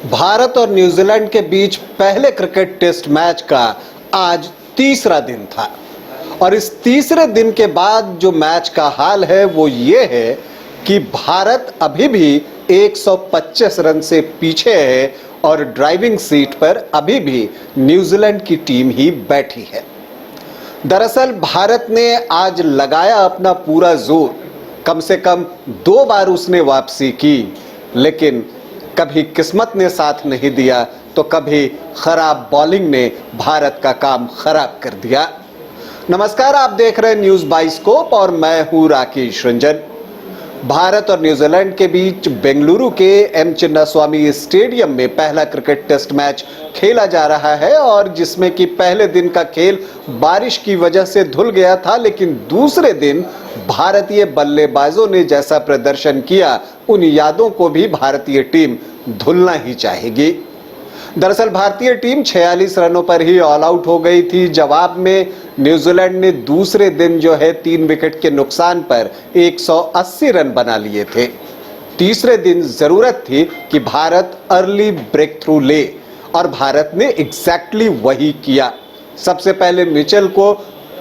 भारत और न्यूजीलैंड के बीच पहले क्रिकेट टेस्ट मैच का आज तीसरा दिन था और इस तीसरे दिन के बाद जो मैच का हाल है वो ये है कि भारत अभी भी 125 रन से पीछे है और ड्राइविंग सीट पर अभी भी न्यूजीलैंड की टीम ही बैठी है। दरअसल भारत ने आज लगाया अपना पूरा जोर, कम से कम 2 बार उसने वापसी की, लेकिन कभी किस्मत ने साथ नहीं दिया तो कभी खराब बॉलिंग ने भारत का काम खराब कर दिया। नमस्कार, आप देख रहे हैं न्यूज बाइस्कोप और मैं हूं राकेश रंजन। भारत और न्यूजीलैंड के बीच बेंगलुरु के एम चिन्नास्वामी स्टेडियम में पहला क्रिकेट टेस्ट मैच खेला जा रहा है और जिसमें कि पहले दिन का खेल बारिश की वजह से धुल गया था, लेकिन दूसरे दिन भारतीय बल्लेबाजों ने जैसा प्रदर्शन किया उन यादों को भी भारतीय टीम धुलना ही चाहेगी। दरअसल भारतीय टीम 46 रनों पर ही ऑल आउट हो गई थी। जवाब में न्यूजीलैंड ने दूसरे दिन जो है 3 विकेट के नुकसान पर 180 रन बना लिए थे। तीसरे दिन जरूरत थी कि भारत अर्ली ब्रेक थ्रू ले और भारत ने एग्जैक्टली वही किया। सबसे पहले मिचेल को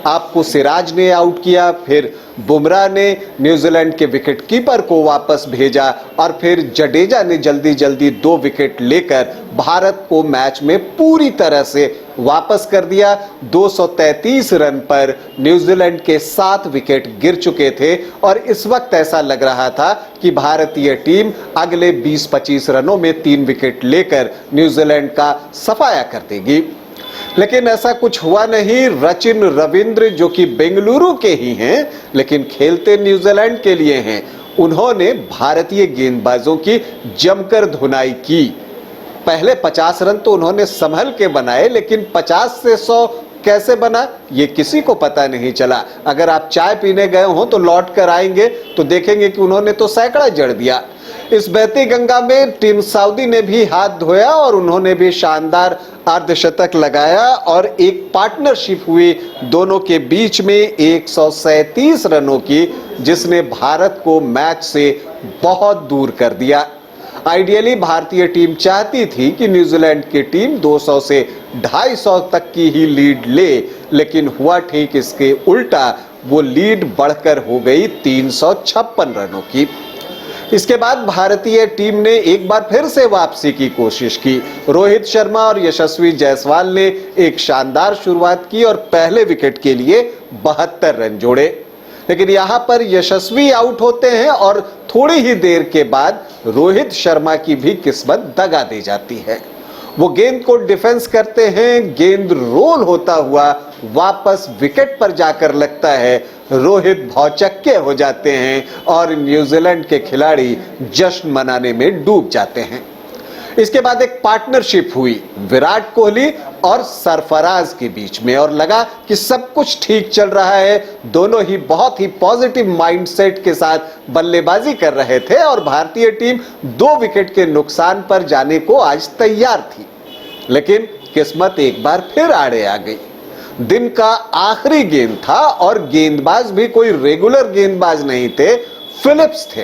आपको सिराज ने आउट किया, फिर बुमराह ने न्यूजीलैंड के विकेट कीपर को वापस भेजा और फिर जडेजा ने जल्दी जल्दी 2 विकेट लेकर भारत को मैच में पूरी तरह से वापस कर दिया। 233 रन पर न्यूजीलैंड के 7 विकेट गिर चुके थे और इस वक्त ऐसा लग रहा था कि भारतीय टीम अगले 20-25 रनों में 3 विकेट लेकर न्यूजीलैंड का सफाया कर देगी, लेकिन ऐसा कुछ हुआ नहीं। सचिन रविंद्र जो कि बेंगलुरु के ही हैं लेकिन खेलते न्यूजीलैंड के लिए हैं, उन्होंने भारतीय गेंदबाजों की जमकर धुनाई की। पहले 50 रन तो उन्होंने संभल के बनाए, लेकिन 50 से 100 कैसे बना ये किसी को पता नहीं चला। अगर आप चाय पीने गए हो तो लौट कर आएंगे तो देखेंगे कि उन्होंने तो सैकड़ा जड़ दिया। इस बहती गंगा में टीम सऊदी ने भी हाथ धोया और उन्होंने भी शानदार अर्धशतक लगाया और एक पार्टनरशिप हुई दोनों के बीच में 137 रनों की, जिसने भारत को मैच से बहुत दूर कर दिया। आइडियली भारतीय टीम चाहती थी कि न्यूजीलैंड की टीम 200 से 250 तक की ही लीड ले, लेकिन हुआ ठीक इसके उल्टा। वो लीड बढ़कर हो गई 356 रनों की। इसके बाद भारतीय टीम ने एक बार फिर से वापसी की कोशिश की। रोहित शर्मा और यशस्वी जायसवाल ने एक शानदार शुरुआत की और पहले विकेट के लिए 72 रन जोड़े, लेकिन यहां पर यशस्वी आउट होते हैं और थोड़ी ही देर के बाद रोहित शर्मा की भी किस्मत दगा दे जाती है। वो गेंद को डिफेंस करते हैं, गेंद रोल होता हुआ वापस विकेट पर जाकर लगता है। रोहित भौचक्के हो जाते हैं और न्यूजीलैंड के खिलाड़ी जश्न मनाने में डूब जाते हैं। इसके बाद एक पार्टनरशिप हुई विराट कोहली और सरफराज के बीच में और लगा कि सब कुछ ठीक चल रहा है। दोनों ही बहुत ही पॉजिटिव माइंडसेट के साथ बल्लेबाजी कर रहे थे और भारतीय टीम 2 विकेट के नुकसान पर जाने को आज तैयार थी, लेकिन किस्मत एक बार फिर आड़े आ गई। दिन का आखिरी गेंद था और गेंदबाज भी कोई रेगुलर गेंदबाज नहीं थे, फिलिप्स थे।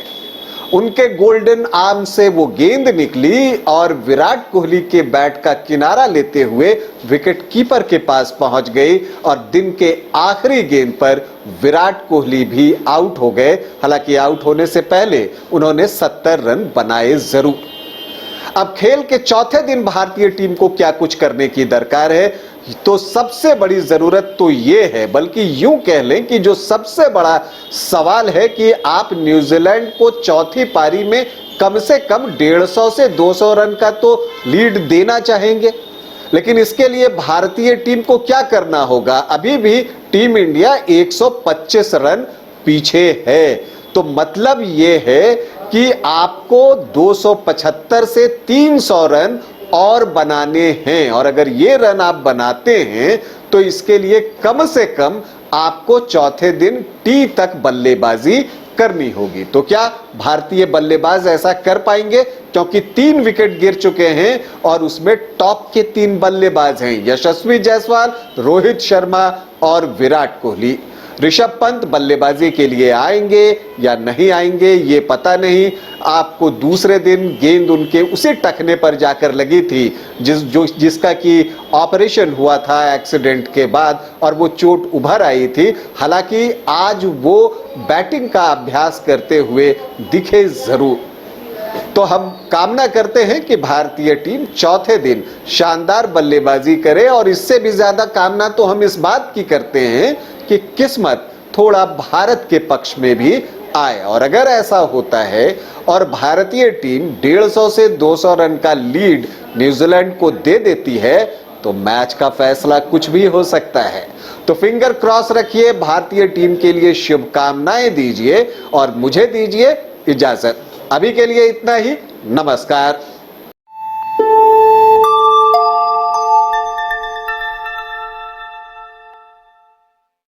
उनके गोल्डन आर्म से वो गेंद निकली और विराट कोहली के बैट का किनारा लेते हुए विकेट कीपर के पास पहुंच गई और दिन के आखिरी गेंद पर विराट कोहली भी आउट हो गए। हालांकि आउट होने से पहले उन्होंने 70 रन बनाए जरूर। अब खेल के चौथे दिन भारतीय टीम को क्या कुछ करने की दरकार है, तो सबसे बड़ी जरूरत तो ये है, बल्कि यूं कह लें कि जो सबसे बड़ा सवाल है कि आप न्यूजीलैंड को चौथी पारी में कम से कम 150 से 200 रन का तो लीड देना चाहेंगे, लेकिन इसके लिए भारतीय टीम को क्या करना होगा। अभी भी टीम इंडिया 125 रन पीछे है, तो मतलब ये है कि आपको 275 से 300 रन और बनाने हैं और अगर ये रन आप बनाते हैं तो इसके लिए कम से कम आपको चौथे दिन टी तक बल्लेबाजी करनी होगी। तो क्या भारतीय बल्लेबाज ऐसा कर पाएंगे, क्योंकि 3 विकेट गिर चुके हैं और उसमें टॉप के 3 बल्लेबाज हैं, यशस्वी जायसवाल, रोहित शर्मा और विराट कोहली। ऋषभ पंत बल्लेबाजी के लिए आएंगे या नहीं आएंगे ये पता नहीं। आपको दूसरे दिन गेंद उनके उसी टखने पर जाकर लगी थी जिसका कि ऑपरेशन हुआ था एक्सीडेंट के बाद और वो चोट उभर आई थी। हालांकि आज वो बैटिंग का अभ्यास करते हुए दिखे जरूर। तो हम कामना करते हैं कि भारतीय टीम चौथे दिन शानदार बल्लेबाजी करे और इससे भी ज्यादा कामना तो हम इस बात की करते हैं कि किस्मत थोड़ा भारत के पक्ष में भी आए। और अगर ऐसा होता है और भारतीय टीम 150 से 200 रन का लीड न्यूजीलैंड को दे देती है तो मैच का फैसला कुछ भी हो सकता है। तो फिंगर क्रॉस रखिए, भारतीय टीम के लिए शुभकामनाएं दीजिए और मुझे दीजिए इजाजत। अभी के लिए इतना ही। नमस्कार।